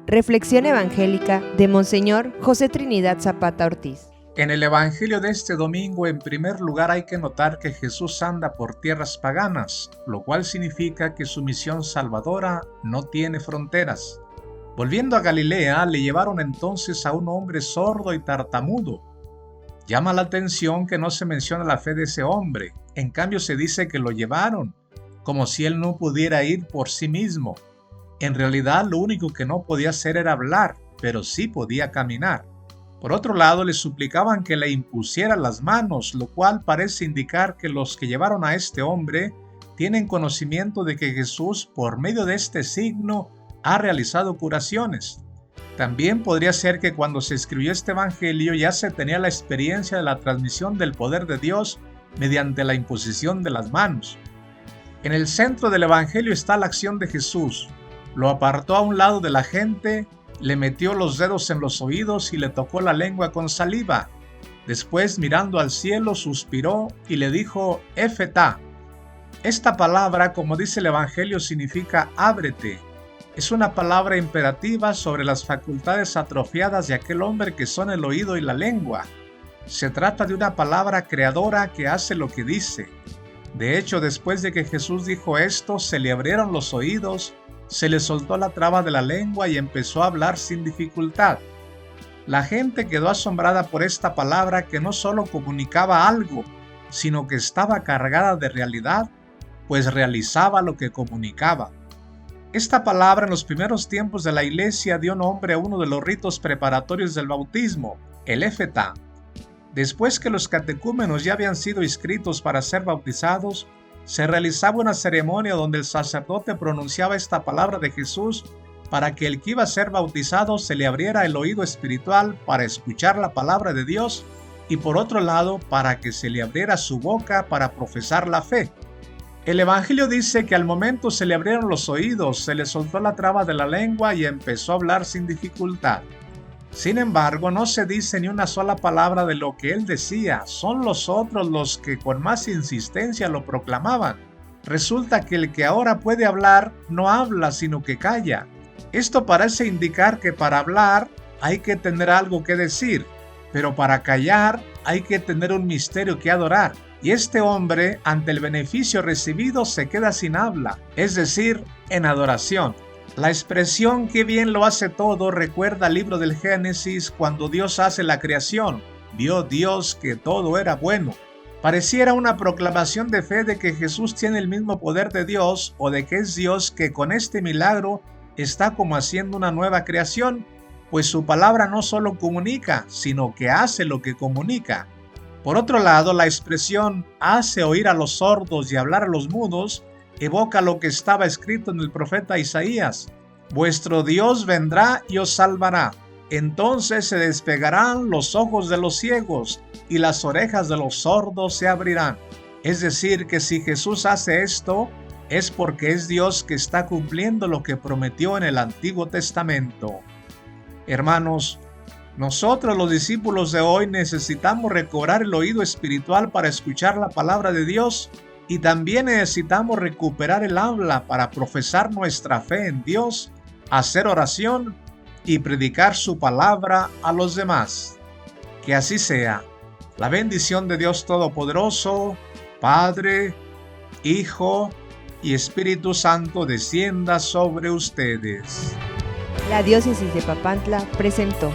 Reflexión evangélica de Monseñor José Trinidad Zapata Ortiz. En el Evangelio de este domingo, en primer lugar, hay que notar que Jesús anda por tierras paganas, lo cual significa que su misión salvadora no tiene fronteras. Volviendo a Galilea, le llevaron entonces a un hombre sordo y tartamudo. Llama la atención que no se menciona la fe de ese hombre, en cambio se dice que lo llevaron, como si él no pudiera ir por sí mismo. En realidad, lo único que no podía hacer era hablar, pero sí podía caminar. Por otro lado, le suplicaban que le impusiera las manos, lo cual parece indicar que los que llevaron a este hombre tienen conocimiento de que Jesús, por medio de este signo, ha realizado curaciones. También podría ser que cuando se escribió este evangelio ya se tenía la experiencia de la transmisión del poder de Dios mediante la imposición de las manos. En el centro del evangelio está la acción de Jesús. Lo apartó a un lado de la gente, le metió los dedos en los oídos y le tocó la lengua con saliva. Después, mirando al cielo, suspiró y le dijo: Efetá. Esta palabra, como dice el Evangelio, significa ábrete. Es una palabra imperativa sobre las facultades atrofiadas de aquel hombre que son el oído y la lengua. Se trata de una palabra creadora que hace lo que dice. De hecho, después de que Jesús dijo esto, se le abrieron los oídos, se le soltó la traba de la lengua y empezó a hablar sin dificultad. La gente quedó asombrada por esta palabra que no solo comunicaba algo, sino que estaba cargada de realidad, pues realizaba lo que comunicaba. Esta palabra en los primeros tiempos de la Iglesia dio nombre a uno de los ritos preparatorios del bautismo, el Efetá. Después que los catecúmenos ya habían sido inscritos para ser bautizados, se realizaba una ceremonia donde el sacerdote pronunciaba esta palabra de Jesús para que el que iba a ser bautizado se le abriera el oído espiritual para escuchar la palabra de Dios y por otro lado para que se le abriera su boca para profesar la fe. El Evangelio dice que al momento se le abrieron los oídos, se le soltó la traba de la lengua y empezó a hablar sin dificultad. Sin embargo, no se dice ni una sola palabra de lo que él decía, son los otros los que con más insistencia lo proclamaban. Resulta que el que ahora puede hablar no habla sino que calla. Esto parece indicar que para hablar hay que tener algo que decir, pero para callar hay que tener un misterio que adorar. Y este hombre, ante el beneficio recibido, se queda sin habla, es decir, en adoración. La expresión "qué bien lo hace todo" recuerda al libro del Génesis cuando Dios hace la creación. Vio Dios que todo era bueno. Pareciera una proclamación de fe de que Jesús tiene el mismo poder de Dios o de que es Dios que con este milagro está como haciendo una nueva creación, pues su palabra no solo comunica, sino que hace lo que comunica. Por otro lado, la expresión "hace oír a los sordos y hablar a los mudos" evoca lo que estaba escrito en el profeta Isaías: vuestro Dios vendrá y os salvará. Entonces se despegarán los ojos de los ciegos y las orejas de los sordos se abrirán. Es decir, que si Jesús hace esto, es porque es Dios que está cumpliendo lo que prometió en el Antiguo Testamento. Hermanos, nosotros los discípulos de hoy necesitamos recobrar el oído espiritual para escuchar la palabra de Dios y también necesitamos recuperar el habla para profesar nuestra fe en Dios, hacer oración y predicar su palabra a los demás. Que así sea. La bendición de Dios Todopoderoso, Padre, Hijo y Espíritu Santo descienda sobre ustedes. La Diócesis de Papantla presentó